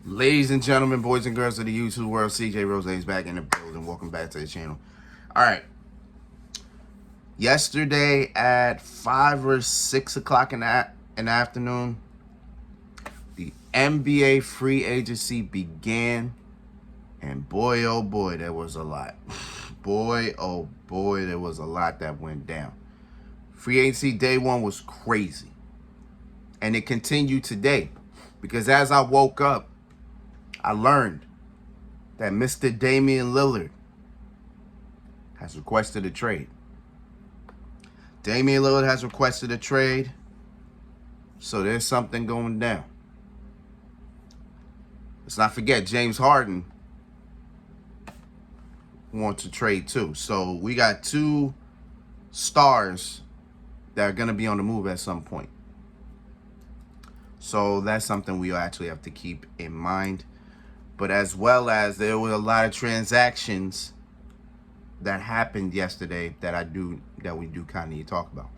Ladies and gentlemen, boys and girls of the YouTube world, CJ Rose is back in the building. Welcome back to the channel. All right. Yesterday at 5 or 6 o'clock in the afternoon, the NBA free agency began. And boy, oh boy, there was a lot. Boy, oh boy, there was a lot that went down. Free agency day one was crazy. And it continued today. Because as I woke up, I learned that Mr. Damian Lillard has requested a trade. Damian Lillard has requested a trade, so there's something going down. Let's not forget, James Harden wants to trade too. So we got two stars that are going to be on the move at some point. So that's something we actually have to keep in mind. But as well as there were a lot of transactions that happened yesterday that we do kind of need to talk about.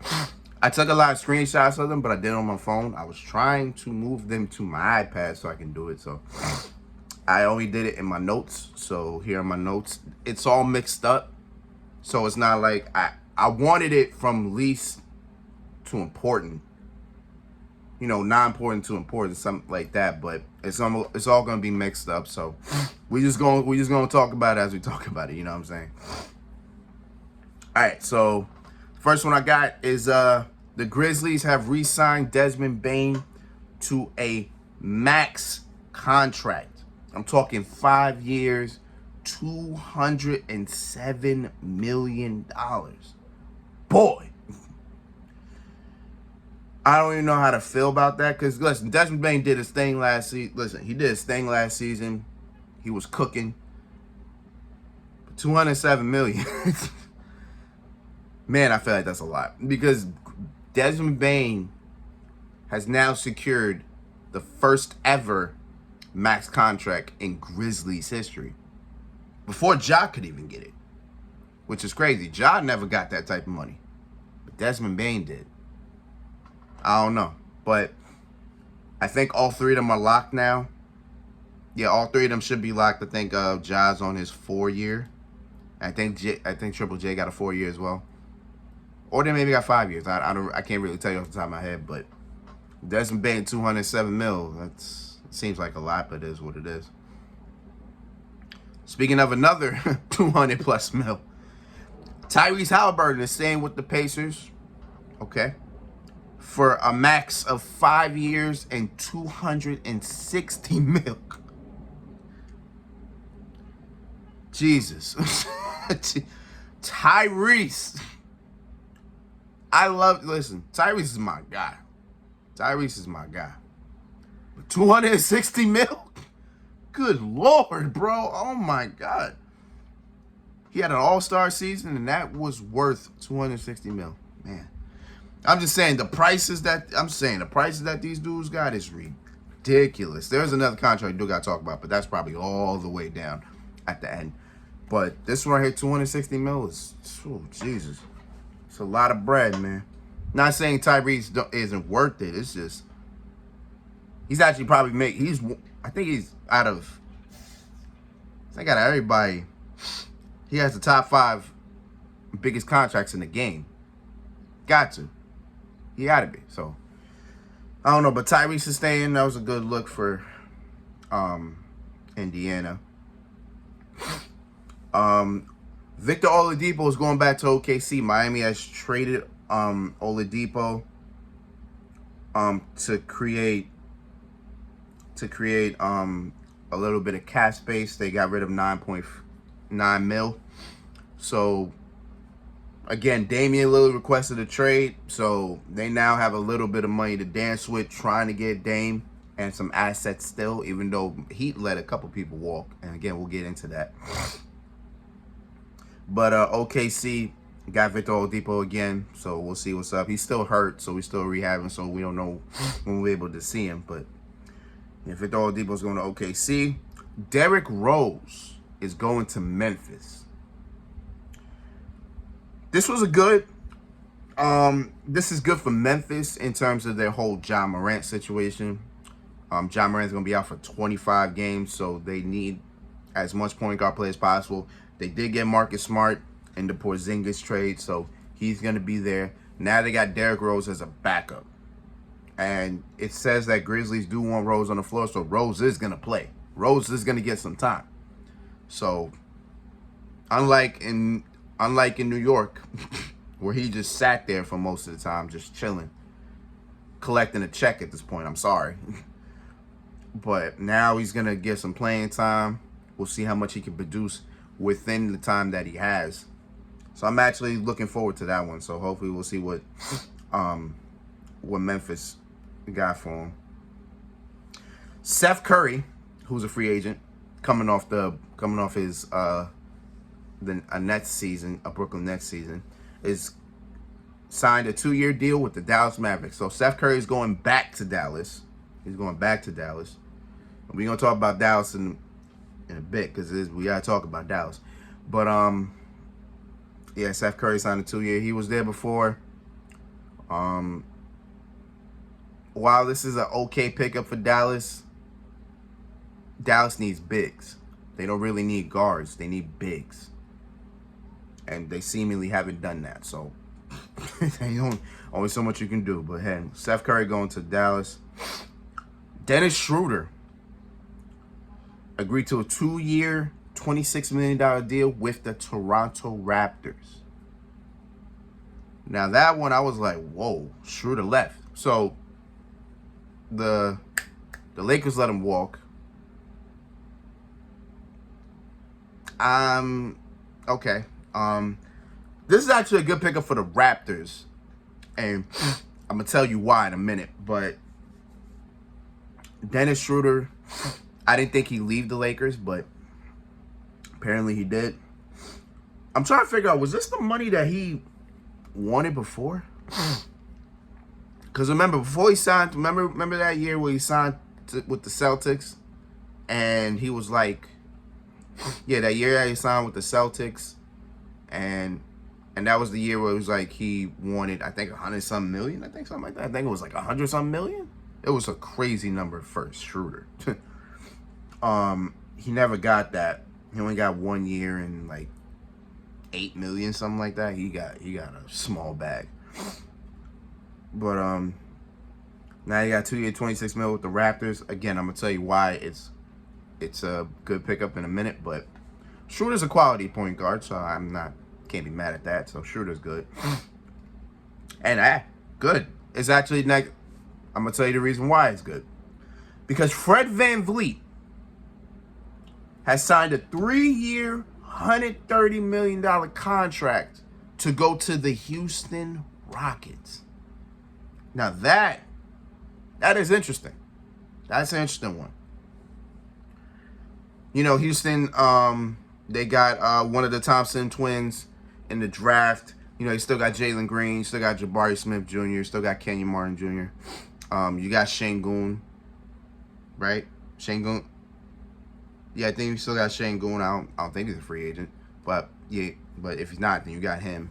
I took a lot of screenshots of them, but I did it on my phone. I was trying to move them to my iPad so I can do it. So I only did it in my notes. So here are my notes. It's all mixed up. So it's not like I wanted it from least to important. You know, not important to important, something like that. But it's all gonna be mixed up. So we just gonna talk about it as we talk about it. You know what I'm saying? All right. So first one I got is the Grizzlies have re-signed Desmond Bane to a max contract. I'm talking 5 years, $207 million. Boy. I don't even know how to feel about that because, listen, Desmond Bane did his thing last season. Listen, he did his thing last season. He was cooking. But $207 million. Man, I feel like that's a lot because Desmond Bane has now secured the first ever max contract in Grizzlies history. Before Ja could even get it, which is crazy. Ja never got that type of money, but Desmond Bane did. I don't know, but I think all three of them are locked now. Yeah, all three of them should be locked. I think Ja's on his 4-year. I think Triple J got a 4-year as well, or they maybe got 5 years. I can't really tell you off the top of my head, but Desmond Bane $207 million. It seems like a lot, but it is what it is. Speaking of another 200+ mil, Tyrese Halliburton is staying with the Pacers. Okay. For a max of 5 years and $260 million. Jesus. Tyrese. Listen, Tyrese is my guy. Tyrese is my guy. But $260 million? Good Lord, bro. Oh my God. He had an all-star season and that was worth $260 million. Man. I'm just saying the prices that these dudes got is ridiculous. There's another contract we do got to talk about, but that's probably all the way down at the end. But this one right here, $260 million is, oh, Jesus. It's a lot of bread, man. Not saying Tyrese isn't worth it. It's just, he's actually probably I think out of everybody, he has the top 5 biggest contracts in the game. Got to. He got to be. So, I don't know. But Tyrese is staying. That was a good look for Indiana. Victor Oladipo is going back to OKC. Miami has traded Oladipo to create a little bit of cap space. They got rid of $9.9 million. So, again, Damian Lillard requested a trade, so they now have a little bit of money to dance with, trying to get Dame and some assets still, even though Heat let a couple people walk. And again, we'll get into that. But OKC got Victor Oladipo again, so we'll see what's up. He's still hurt, so he's still rehabbing, so we don't know when we'll be able to see him. But yeah, Victor Oladipo's going to OKC. Derrick Rose is going to Memphis. This was a good This is good for Memphis in terms of their whole Ja Morant situation. John Moran's going to be out for 25 games, so they need as much point guard play as possible. They did get Marcus Smart in the Porzingis trade, so he's going to be there. Now they got Derrick Rose as a backup. And it says that Grizzlies do want Rose on the floor, so Rose is going to play. Rose is going to get some time. So, unlike in New York, where he just sat there for most of the time, just chilling, collecting a check at this point, I'm sorry. But now he's going to get some playing time. We'll see how much he can produce within the time that he has. So I'm actually looking forward to that one. So hopefully we'll see what Memphis got for him. Seth Curry, who's a free agent, coming off his a Nets season, a Brooklyn Nets season, is signed a 2-year deal with the Dallas Mavericks. So Seth Curry is going back to Dallas. He's going back to Dallas. We're gonna talk about Dallas in a bit because we gotta talk about Dallas. But yeah, Seth Curry signed a 2-year. He was there before. While this is an okay pickup for Dallas, Dallas needs bigs. They don't really need guards. They need bigs. And they seemingly haven't done that. So, only so much you can do. But, hey, Seth Curry going to Dallas. Dennis Schroeder agreed to a 2-year, $26 million deal with the Toronto Raptors. Now, that one, I was like, whoa, Schroeder left. So, the Lakers let him walk. Okay. This is actually a good pickup for the Raptors. And I'm going to tell you why in a minute. But Dennis Schroeder, I didn't think he'd leave the Lakers, but apparently he did. I'm trying to figure out, was this the money that he wanted before? Because remember, before he signed, remember that year where he signed with the Celtics? And he was like, yeah, that year that he signed with the Celtics. And that was the year where it was like he wanted, I think, 100-something million. I think something like that. I think it was like 100-something million. It was a crazy number for Schroeder. He never got that. He only got 1 year and like 8 million, something like that. He got a small bag. But now he got 2 year, 26 mil with the Raptors. Again, I'm gonna tell you why it's a good pickup in a minute. But Schroeder's a quality point guard, so can't be mad at that. So Schroeder's good. And good. It's actually like, I'm gonna tell you the reason why it's good. Because Fred VanVleet has signed a 3-year, $130 million contract to go to the Houston Rockets. Now that is interesting. That's an interesting one. You know, Houston, they got one of the Thompson twins in the draft. You know, you still got Jalen Green, you still got Jabari Smith Jr., you still got Kenyon Martin Jr. You got Şengün, right? Şengün. Yeah, I think you still got Şengün. I don't think he's a free agent. But yeah, but if he's not, then you got him.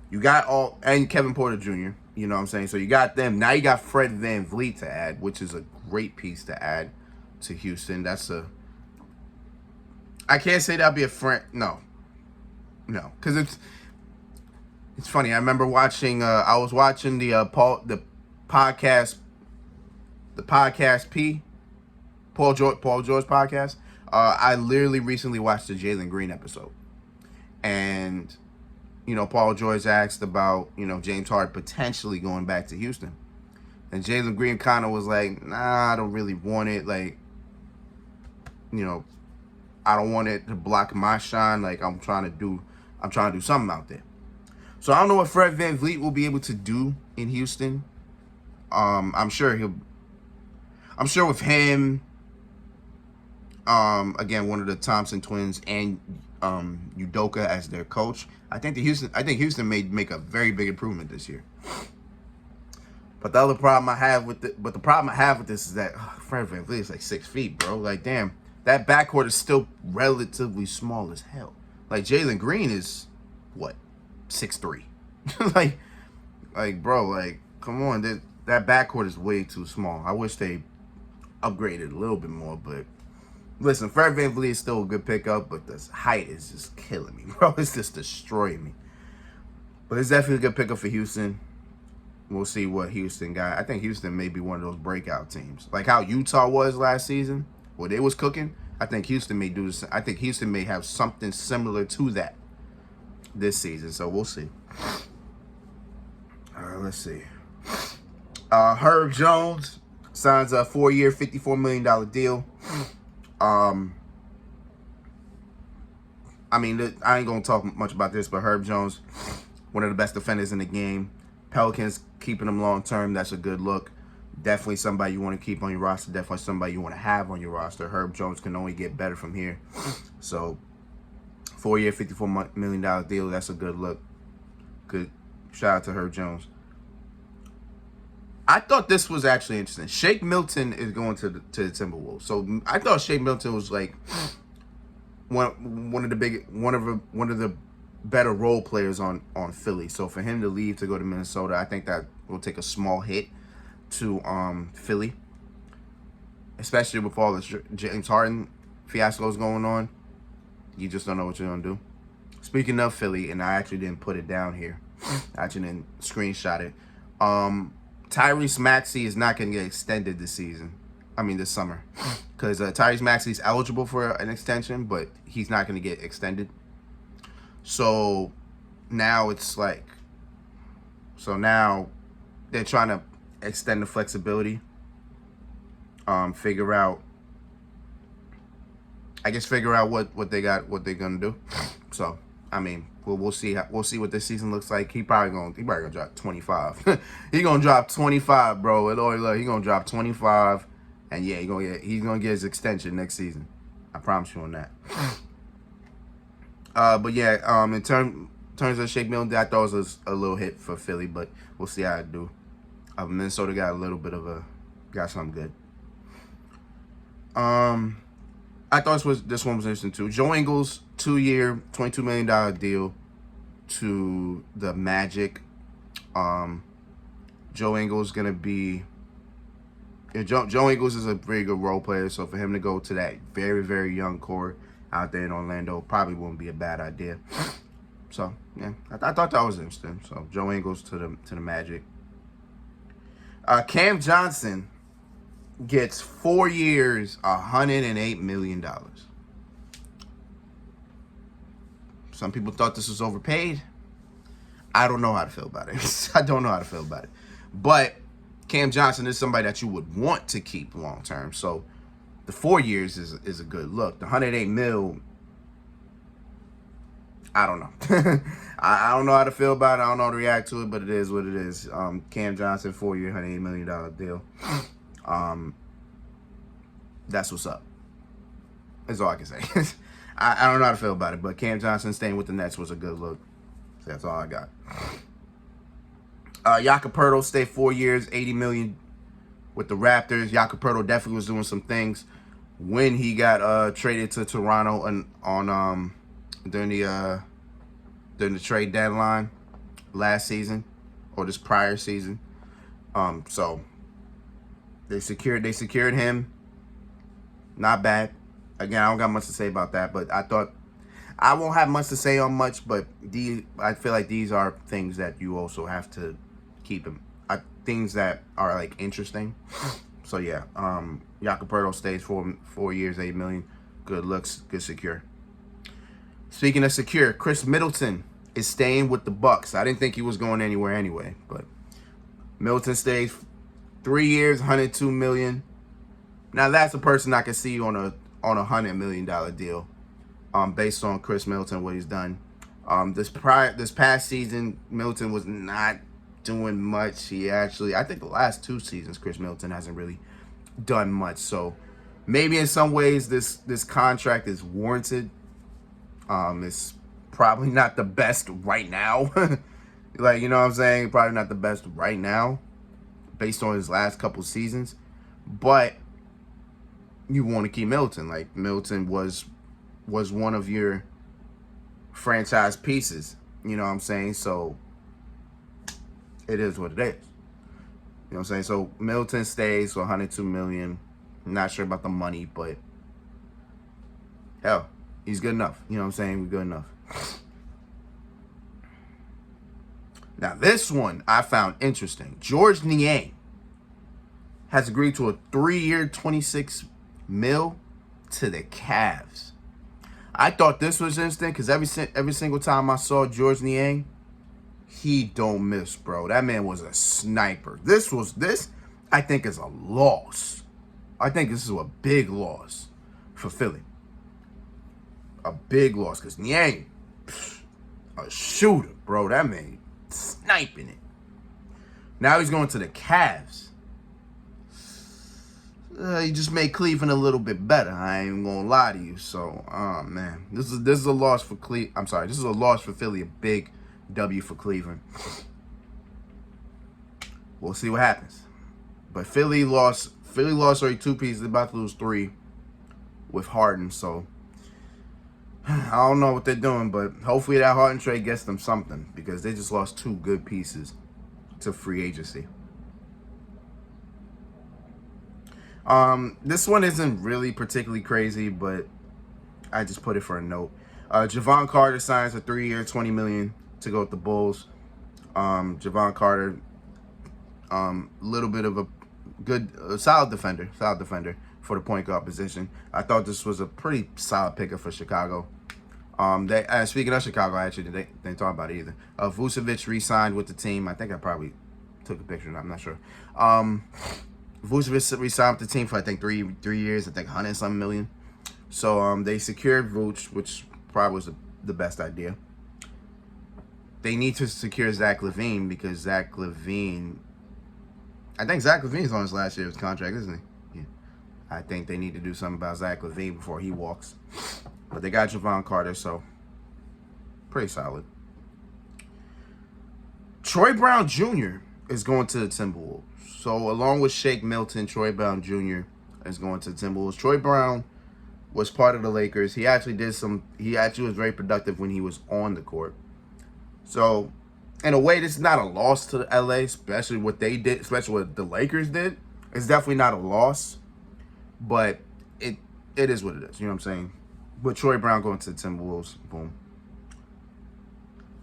You got and Kevin Porter Jr., you know what I'm saying? So you got them. Now you got Fred VanVleet to add, which is a great piece to add to Houston. I can't say that'd be a friend. No, because it's funny. I remember watching. I was watching the podcast Paul George podcast. I literally recently watched the Jalen Green episode, and you know, Paul George asked about, you know, James Harden potentially going back to Houston, and Jalen Green kind of was like, nah, I don't really want it. Like, you know, I don't want it to block my shine. Like, I'm trying to do something out there. So I don't know what Fred VanVleet will be able to do in Houston. I'm sure with him, again, one of the Thompson twins and Udoka as their coach, I think Houston may make a very big improvement this year. But the problem I have with this is that Fred VanVleet is like 6 feet, bro. Like, damn, that backcourt is still relatively small as hell. Like, Jalen Green is what, 6'3". like, bro, like, come on, that backcourt is way too small. I wish they upgraded a little bit more, but listen, Fred VanVleet is still a good pickup, but this height is just killing me, bro. It's just destroying me. But it's definitely a good pickup for Houston. We'll see what Houston got. I think Houston may be one of those breakout teams. Like how Utah was last season, where they was cooking. I think Houston may do this. I think Houston may have something similar to that this season. So we'll see. Let's see. Herb Jones signs a 4-year, $54 million deal. I mean, I ain't going to talk much about this, but Herb Jones, one of the best defenders in the game. Pelicans keeping him long term. That's a good look. Definitely somebody you want to keep on your roster. Definitely somebody you want to have on your roster. Herb Jones can only get better from here. So, 4-year, $54 million deal. That's a good look. Good. Shout out to Herb Jones. I thought this was actually interesting. Shake Milton is going to the Timberwolves. So I thought Shake Milton was like one of the better role players on Philly. So for him to leave to go to Minnesota, I think that will take a small hit to Philly, especially with all this James Harden fiascos going on. You just don't know what you're gonna do. Speaking of Philly, and I actually didn't put it down here. I actually didn't screenshot it. Tyrese Maxey is not going to get extended this summer. Because Tyrese Maxey is eligible for an extension, but he's not going to get extended. So now now they're trying to extend the flexibility. Figure out what they got, what they're going to do. So, I mean, we'll see what this season looks like. He probably gonna drop 25. He gonna drop 25, bro. He gonna drop 25, and yeah, he's gonna get his extension next season. I promise you on that. But yeah, in terms of Shake Milton, I thought it was a little hit for Philly, but we'll see how it do. Minnesota got something good. I thought this one was interesting too. Joe Ingles, 2-year, $22 million deal to the Magic. Joe Ingles gonna be. Joe Ingles is a very good role player, so for him to go to that very, very young core out there in Orlando probably wouldn't be a bad idea. So yeah, I thought that was interesting. So Joe Ingles to the Magic. Cam Johnson gets 4 years, $108 million. Some people thought this was overpaid. I don't know how to feel about it. I don't know how to feel about it. But Cam Johnson is somebody that you would want to keep long term. So the 4 years is a good look. The $108 million, I don't know. I don't know how to feel about it. I don't know how to react to it, but it is what it is. Cam Johnson, 4-year, $108 million deal. That's what's up. That's all I can say. I don't know how to feel about it, but Cam Johnson staying with the Nets was a good look. So that's all I got. Jakob Poeltl stayed 4 years, $80 million with the Raptors. Jakob Poeltl definitely was doing some things when he got traded to Toronto during the trade deadline last season or this prior season. So they secured him. Not bad. Again, I don't got much to say about that, but I thought I won't have much to say on much, but I feel like these are things that you also have to keep them. Things that are like interesting. So yeah, Jakob Poeltl stays 4 years, $8 million. Good looks, good secure. Speaking of secure, Chris Middleton is staying with the Bucks. I didn't think he was going anywhere anyway, but Middleton stays 3 years, $102 million. Now that's a person I can see on a $100 million deal, based on Chris Middleton, what he's done. This past season, Middleton was not doing much. I think the last 2 seasons, Chris Middleton hasn't really done much. So maybe in some ways this contract is warranted. It's probably not the best right now. Like, you know what I'm saying? Probably not the best right now based on his last couple seasons. But you want to keep Middleton. Like, Middleton was one of your franchise pieces. You know what I'm saying? So it is what it is. You know what I'm saying? So Middleton stays for $102 million. Not sure about the money, but hell, he's good enough. You know what I'm saying? We're good enough. Now this one I found interesting. George Niang has agreed to a 3-year, $26 million to the Cavs. I thought this was interesting because every single time I saw George Niang, he don't miss, bro. That man was a sniper. This I think is a loss. I think this is a big loss for Philly. A big loss because Niang, a shooter, bro. That man sniping it. Now he's going to the Cavs. He just made Cleveland a little bit better. I ain't gonna lie to you. So, man, this is a loss for I'm sorry, this is a loss for Philly. A big W for Cleveland. We'll see what happens. But Philly lost already 2 pieces. They're about to lose 3 with Harden. So I don't know what they're doing, but hopefully that Harden trade gets them something because they just lost 2 good pieces to free agency. This one isn't really particularly crazy, but I just put it for a note. Javon Carter signs a 3-year, $20 million to go with the Bulls. Javon Carter, little bit of a good, solid defender for the point guard position. I thought this was a pretty solid pickup for Chicago. Speaking of Chicago, actually, they didn't talk about it either. Vucevic re-signed with the team. I think I probably took a picture. I'm not sure. Vucevic re-signed with the team for I think 3 years. I think $100-something million. So they secured Vuce, which probably was the best idea. They need to secure Zach LaVine because Zach LaVine, I think Zach LaVine's on his last year of his contract, isn't he? Yeah. I think they need to do something about Zach LaVine before he walks. But they got Javon Carter, so pretty solid. Troy Brown Jr. is going to the Timberwolves. So along with Shake Milton, Troy Brown Jr. is going to the Timberwolves. Troy Brown was part of the Lakers. He actually was very productive when he was on the court. So in a way, this is not a loss to LA, especially what they did, especially what the Lakers did. It's definitely not a loss, but it is what it is. You know what I'm saying? But Troy Brown going to the Timberwolves, boom.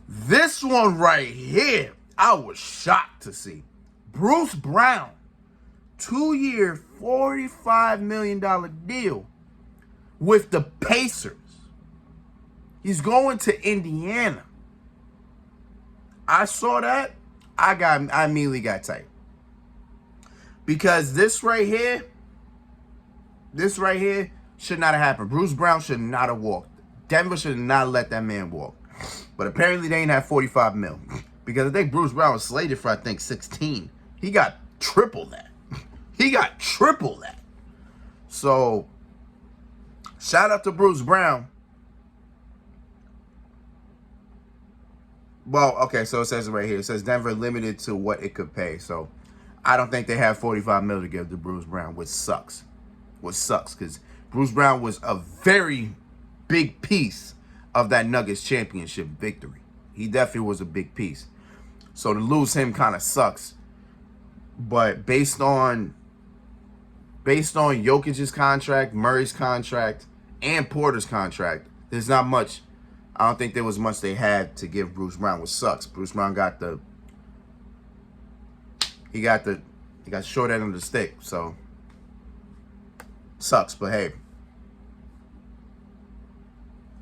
This one right here, I was shocked to see. Bruce Brown, 2-year, $45 million deal with the Pacers. He's going to Indiana. I saw that. I immediately got tight. Because this right here should not have happened. Bruce Brown should not have walked. Denver should not let that man walk. But apparently they ain't have $45 million. Because I think Bruce Brown was slated for, 16. He got triple that. So, shout out to Bruce Brown. Well, okay, so it says it right here. It says Denver limited to what it could pay. So, I don't think they have $45 million to give to Bruce Brown, which sucks. Because Bruce Brown was a very big piece of that Nuggets championship victory. He definitely was a big piece. So to lose him kind of sucks. But based on Jokic's contract, Murray's contract, and Porter's contract, there's not much. I don't think there was much they had to give Bruce Brown, which sucks. Bruce Brown got short end of the stick, so sucks. But hey,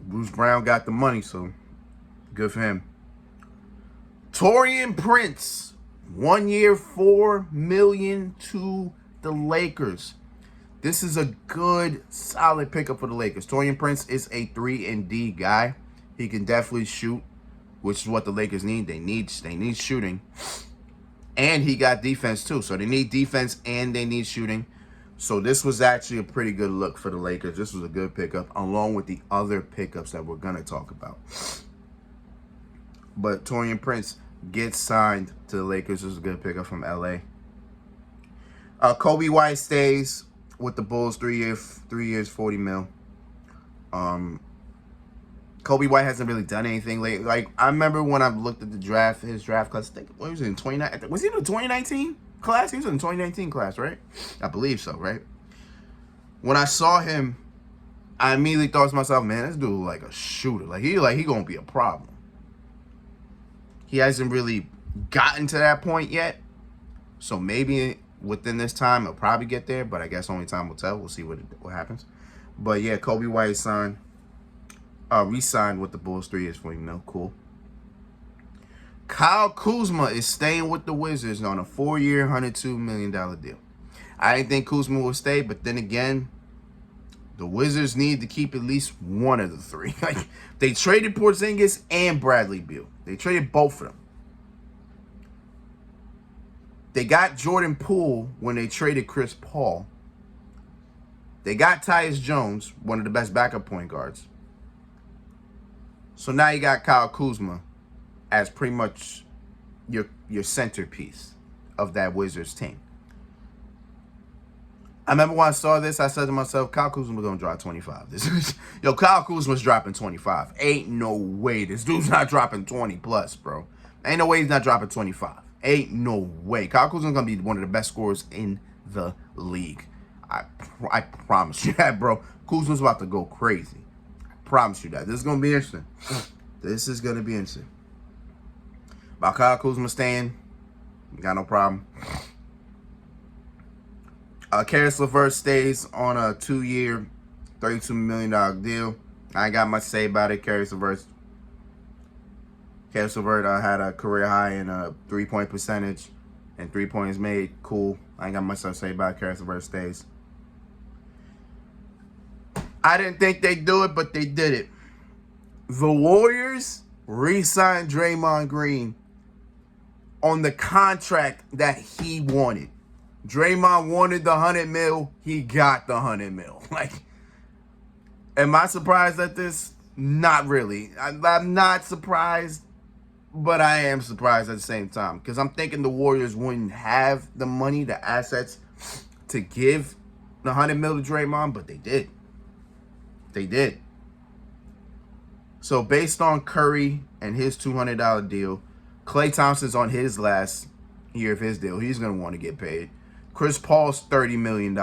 Bruce Brown got the money, so good for him. Taurean Prince, 1 year, $4 million to the Lakers. This is a good, solid pickup for the Lakers. Taurean Prince is a 3-and-D guy. He can definitely shoot, which is what the Lakers need. They need shooting. And he got defense too. So they need defense and they need shooting. So this was actually a pretty good look for the Lakers. This was a good pickup, along with the other pickups that we're going to talk about. But Taurean Prince gets signed to the Lakers. This is a good pickup from LA. Kobe White stays with the Bulls, 3 years, $40 million. Kobe White hasn't really done anything lately. Like, I remember when I looked at his draft class, I think, what was it, in 2019? Was he in 2019? class? He was in the 2019 class, right? I believe so, right? When I saw him, I immediately thought to myself, man, this dude like a shooter. Like he gonna be a problem. He hasn't really gotten to that point yet. So maybe within this time he'll probably get there, but I guess only time will tell. We'll see what happens. But yeah, Kobe White re-signed with the Bulls 3 years, $40 million. Cool. Kyle Kuzma is staying with the Wizards on a 4-year, $102 million deal. I didn't think Kuzma would stay, but then again, the Wizards need to keep at least one of the three. Like, they traded Porzingis and Bradley Beal. They traded both of them. They got Jordan Poole when they traded Chris Paul. They got Tyus Jones, one of the best backup point guards. So now you got Kyle Kuzma as pretty much your centerpiece of that Wizards team. I remember when I saw this, I said to myself, Kyle Kuzma was going to drop 25. Yo, Kyle Kuzma's dropping 25. Ain't no way this dude's not dropping 20 plus, bro. Ain't no way he's not dropping 25. Ain't no way. Kyle Kuzma's going to be one of the best scorers in the league. I promise you that, bro. Kuzma's about to go crazy. I promise you that. This is going to be interesting. This is going to be interesting. About Kyle Kuzma staying, got no problem. Caris LeVert stays on a 2-year, $32 million deal. I ain't got much to say about it. Caris LeVert had a career high in a 3-point percentage and 3 points made. Cool. I ain't got much to say about it. Caris LeVert stays. I didn't think they'd do it, but they did it. The Warriors re-signed Draymond Green on the contract that he wanted. Draymond wanted the $100 million. He got the $100 million. Like, am I surprised at this? Not really. I'm not surprised, but I am surprised at the same time because I'm thinking the Warriors wouldn't have the money, the assets to give the $100 million to Draymond, but they did. They did. So based on Curry and his $200 deal, Klay Thompson's on his last year of his deal. He's going to want to get paid. Chris Paul's $30 million.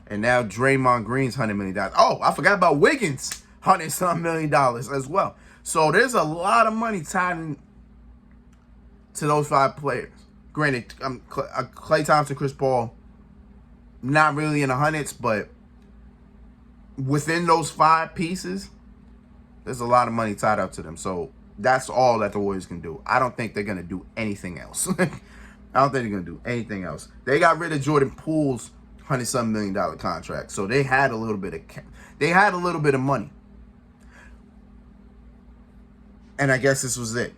And now Draymond Green's $100 million. Oh, I forgot about Wiggins. $100-some million as well. So there's a lot of money tied in to those 5 players. Granted, Klay Thompson, Chris Paul, not really in the hundreds, but within those 5 pieces, there's a lot of money tied up to them. So that's all that the Warriors can do. I don't think they're going to do anything else. I don't think they're going to do anything else. They got rid of Jordan Poole's $100-some million contract. So they had a little bit of money. And I guess this was it.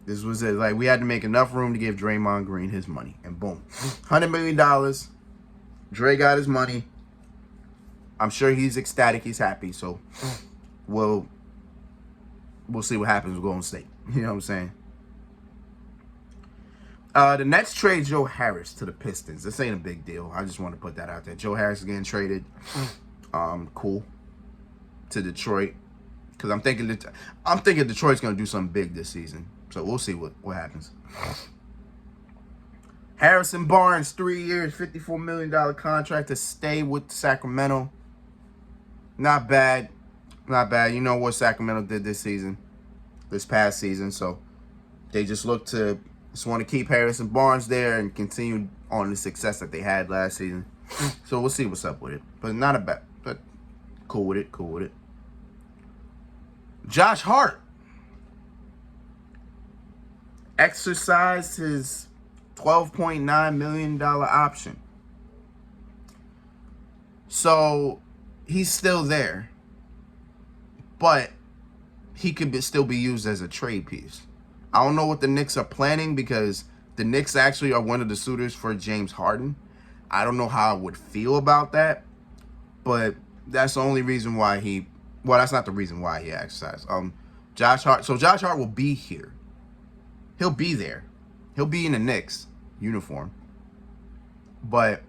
This was it. Like, we had to make enough room to give Draymond Green his money. And boom. $100 million. Dre got his money. I'm sure he's ecstatic. He's happy. So we'll see what happens with Golden State. You know what I'm saying? The Nets trade Joe Harris to the Pistons. This ain't a big deal. I just want to put that out there. Joe Harris is getting traded. Cool. To Detroit. Because I'm thinking Detroit's going to do something big this season. So we'll see what happens. Harrison Barnes, 3 years, $54 million contract to stay with Sacramento. Not bad. Not bad. You know what Sacramento did this past season. So they just want to keep Harrison Barnes there and continue on the success that they had last season. So we'll see what's up with it. But not a bad, but cool with it. Josh Hart exercised his $12.9 million option. So he's still there. But he could still be used as a trade piece. I don't know what the Knicks are planning because the Knicks actually are one of the suitors for James Harden. I don't know how I would feel about that, but that's the only reason why that's not the reason why he exercised. Josh Hart will be here. He'll be there. He'll be in the Knicks uniform. But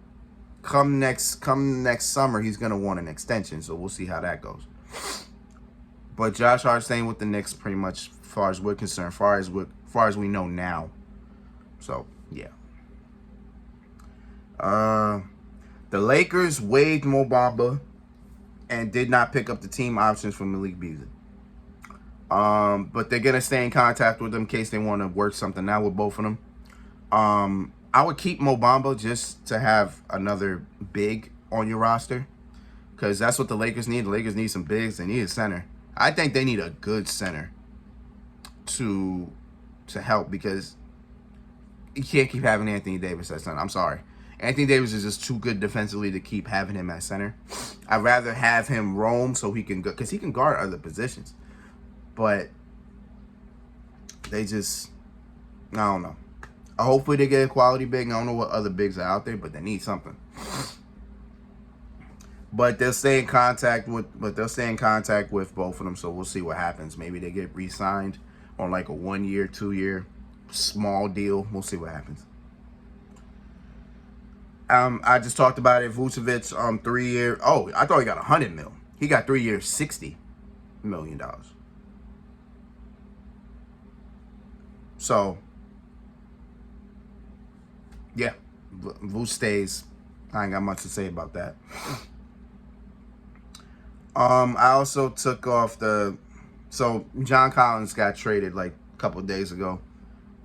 come next summer, he's going to want an extension, so we'll see how that goes. But Josh Hart staying with the Knicks pretty much, as far as we're concerned, far as we know now. So, yeah. The Lakers waived Mo Bamba and did not pick up the team options from Malik Beasley. But they're gonna stay in contact with them in case they want to work something out with both of them. I would keep Mo Bamba just to have another big on your roster, because that's what the Lakers need. The Lakers need some bigs. They need a center. I think they need a good center to help, because you can't keep having Anthony Davis at center. I'm sorry. Anthony Davis is just too good defensively to keep having him at center. I'd rather have him roam so he can go, because he can guard other positions. But they just, I don't know. Hopefully they get a quality big. I don't know what other bigs are out there, but they need something. But they'll stay in contact with both of them, so we'll see what happens. Maybe they get re-signed on like a 1 year, 2 year small deal. We'll see what happens. I just talked about it. Vucevic 3 year. Oh, I thought he got $100 million. He got 3 years, $60 million. So yeah, Vuce stays. I ain't got much to say about that. I also took off so John Collins got traded like a couple of days ago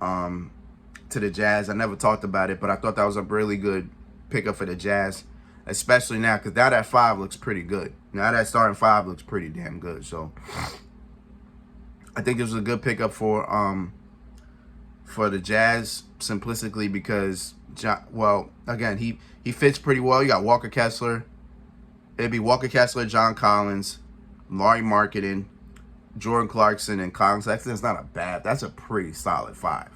to the Jazz. I never talked about it, but I thought that was a really good pickup for the Jazz, especially now, because now that 5 looks pretty good. Now that starting 5 looks pretty damn good. So I think this was a good pickup for the Jazz, simplistically because again, he fits pretty well. You got Walker Kessler. It'd be Walker Kessler, John Collins, Lauri Markkanen, Jordan Clarkson, and Collins. That's not a bad. That's a pretty solid 5.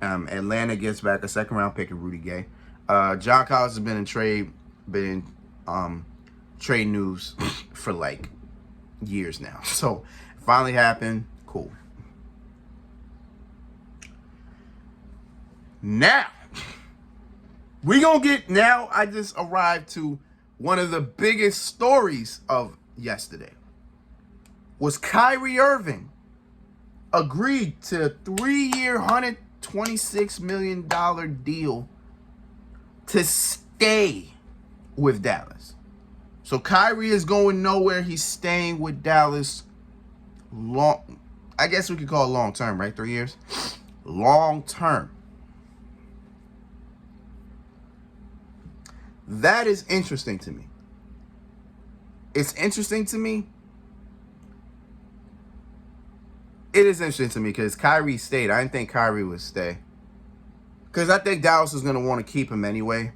Atlanta gets back a second-round pick of Rudy Gay. John Collins has been in trade news for like years now. So it finally happened. Cool. Now I just arrived to one of the biggest stories of yesterday. Was Kyrie Irving agreed to a 3-year, $126 million deal to stay with Dallas. So Kyrie is going nowhere. He's staying with Dallas long. I guess we could call it long term, right? 3 years? Long term. That is interesting to me. It's interesting to me. It is interesting to me because Kyrie stayed. I didn't think Kyrie would stay, because I think Dallas is going to want to keep him anyway.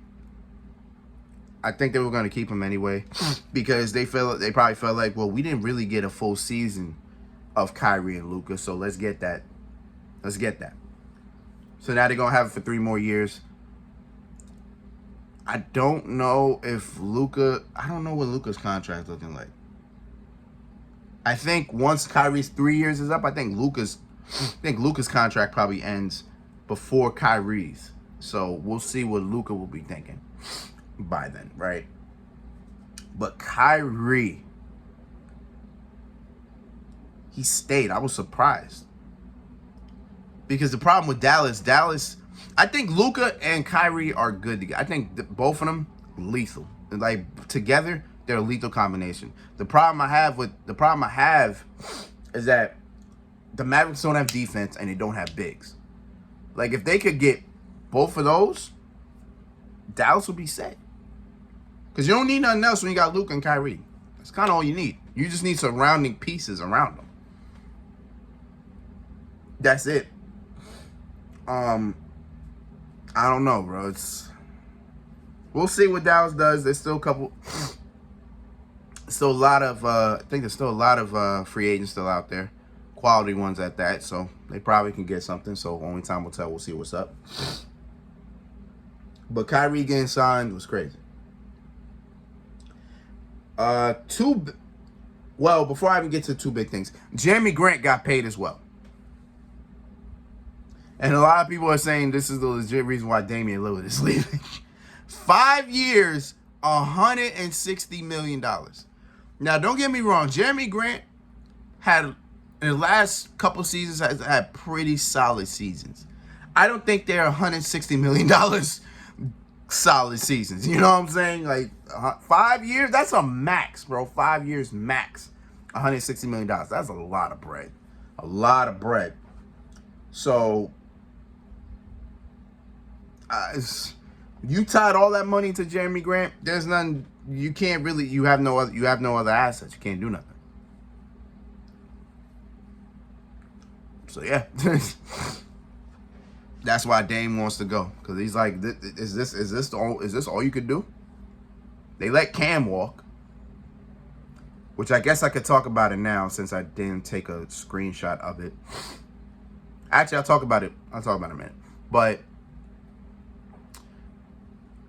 I think they were going to keep him anyway because they probably felt like, well, we didn't really get a full season of Kyrie and Luka, so let's get that. So now they're going to have it for 3 more years. I don't know if Luka. I don't know what Luka's contract looking like. I think once Kyrie's 3 years is up, I think Luka's contract probably ends before Kyrie's. So we'll see what Luka will be thinking by then, right? But Kyrie, he stayed. I was surprised. Because the problem with Dallas, I think Luka and Kyrie are good together. I think both of them lethal. Like together, they're a lethal combination. The problem I have is that the Mavericks don't have defense and they don't have bigs. Like if they could get both of those, Dallas would be set. Because you don't need nothing else when you got Luka and Kyrie. That's kind of all you need. You just need surrounding pieces around them. That's it. I don't know, bro. We'll see what Dallas does. There's still a lot of I think there's still a lot of free agents still out there, quality ones at that. So they probably can get something. So only time will tell. We'll see what's up. But Kyrie getting signed was crazy. Before I even get to 2 big things, Jeremy Grant got paid as well. And a lot of people are saying this is the legit reason why Damian Lillard is leaving. 5 years, $160 million. Now, don't get me wrong. Jeremy Grant had, in the last couple seasons, had pretty solid seasons. I don't think they're $160 million solid seasons. You know what I'm saying? Like 5 years, that's a max, bro. 5 years max. $160 million. That's a lot of bread. A lot of bread. So you tied all that money to Jeremy Grant. There's none. You can't really. You have no other assets. You can't do nothing. So yeah, that's why Dame wants to go, because he's like, is this all you could do? They let Cam walk, which I guess I could talk about it now since I didn't take a screenshot of it. Actually, I'll talk about it in a minute. But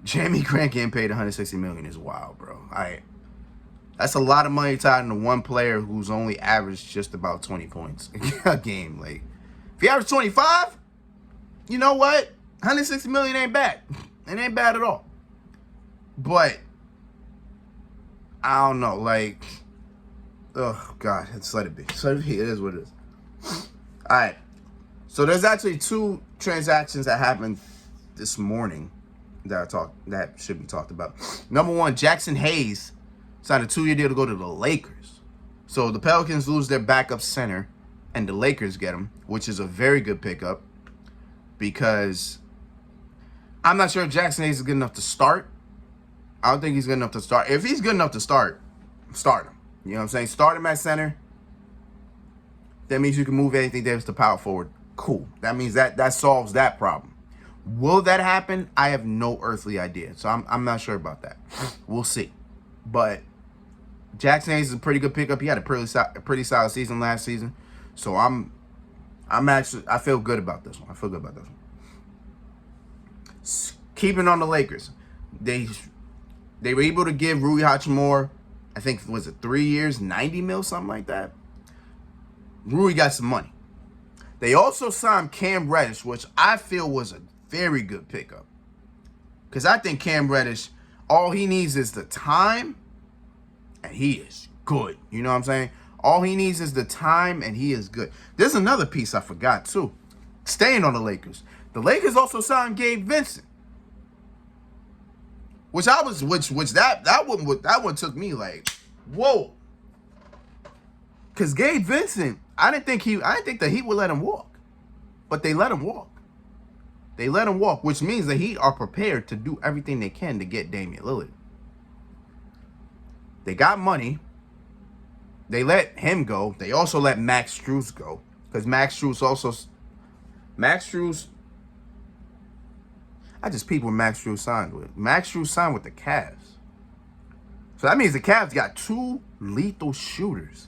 Jeremy Grant getting paid $160 million is wild, bro. That's a lot of money tied into one player who's only averaged just about 20 points a game. Like, if you average 25, you know what? $160 million ain't bad. It ain't bad at all. But I don't know. Like, oh God, let's let it be. Let it be. It is what it is. All right. So there's actually 2 transactions that happened this morning that should be talked about. Number one, Jackson Hayes signed a 2-year deal to go to the Lakers. So the Pelicans lose their backup center, and the Lakers get him, which is a very good pickup, because I'm not sure if Jackson Hayes is good enough to start. I don't think he's good enough to start. If he's good enough to start him. You know what I'm saying? Start him at center. That means you can move Anthony Davis to power forward. Cool. That means that solves that problem. Will that happen? I have no earthly idea. So I'm not sure about that. We'll see. But Jackson Hayes is a pretty good pickup. He had a pretty solid season last season. So I feel good about this one. Keeping on the Lakers. They were able to give Rui Hachimura, I think, was it 3 years, $90 million, something like that. Rui got some money. They also signed Cam Reddish, which I feel was a very good pickup. Because I think Cam Reddish, all he needs is the time, and he is good. You know what I'm saying? All he needs is the time, and he is good. There's another piece I forgot, too. Staying on the Lakers. The Lakers also signed Gabe Vincent. That one took me like, whoa. Because Gabe Vincent, I didn't think that he would let him walk. But they let him walk. Which means that he are prepared to do everything they can to get Damian Lillard. They got money. They let him go. They also let Max Strus go. Because Max Strus, I just peeped what Max Strus signed with. Max Strus signed with the Cavs. So that means the Cavs got 2 lethal shooters.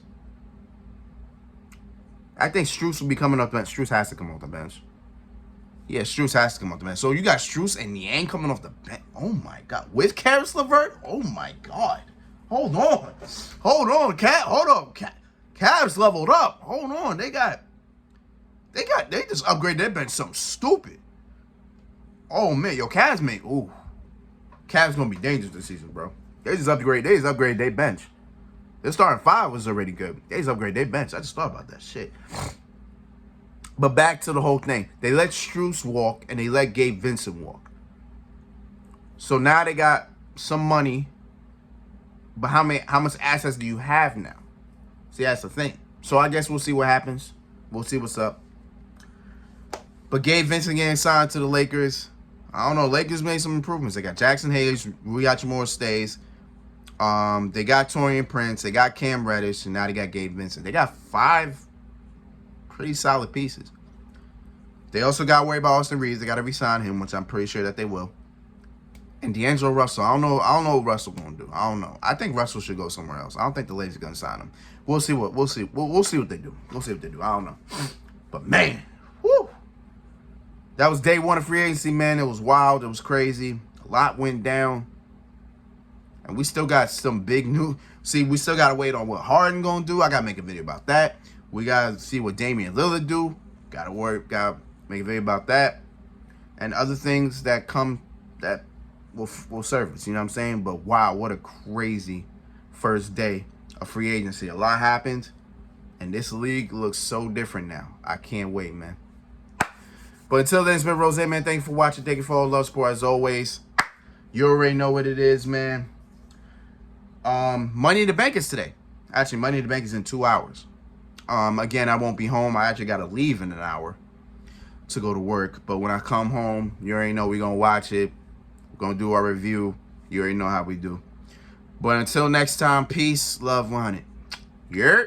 I think Strus will be coming off the bench. Strus has to come off the bench. Yeah, Strus has to come off the bench. So you got Strus and Niang coming off the bench. Oh, my God. With Karis LeVert? Oh, my God. Hold on. Cavs leveled up. Hold on. They just upgraded their bench something stupid. Oh, man. Yo, Cavs going to be dangerous this season, bro. They just upgraded their bench. Their starting 5 was already good. They just upgraded their bench. I just thought about that shit. But back to the whole thing. They let Strus walk, and they let Gabe Vincent walk. So now they got some money. But how much assets do you have now? See, that's the thing. So I guess we'll see what happens. We'll see what's up. But Gabe Vincent getting signed to the Lakers. I don't know. Lakers made some improvements. They got Jackson Hayes. Rui Hachimura stays. They got Taurean Prince. They got Cam Reddish. And now they got Gabe Vincent. They got 5 pretty solid pieces. They also got to worry about Austin Reeves. They got to re-sign him, which I'm pretty sure that they will. And D'Angelo Russell. I don't know what Russell going to do. I don't know. I think Russell should go somewhere else. I don't think the Lakers are going to sign him. We'll see what they do. I don't know. But man, whoo. That was day 1 of free agency, man. It was wild. It was crazy. A lot went down. And we still got some big news. See, we still got to wait on what Harden going to do. I got to make a video about that. We got to see what Damian Lillard do. Got to make a video about that. And other things that come that will surface. You know what I'm saying? But wow, what a crazy first day of free agency. A lot happened. And this league looks so different now. I can't wait, man. But until then, it's been Rose, man. Thank you for watching. Thank you for all the love, support, as always. You already know what it is, man. Money in the Bank is today. Actually, Money in the Bank is in 2 hours. Again, I won't be home. I actually got to leave in an hour to go to work. But when I come home, you already know we're going to watch it. We're going to do our review. You already know how we do. But until next time, peace, love, 100. Yeah.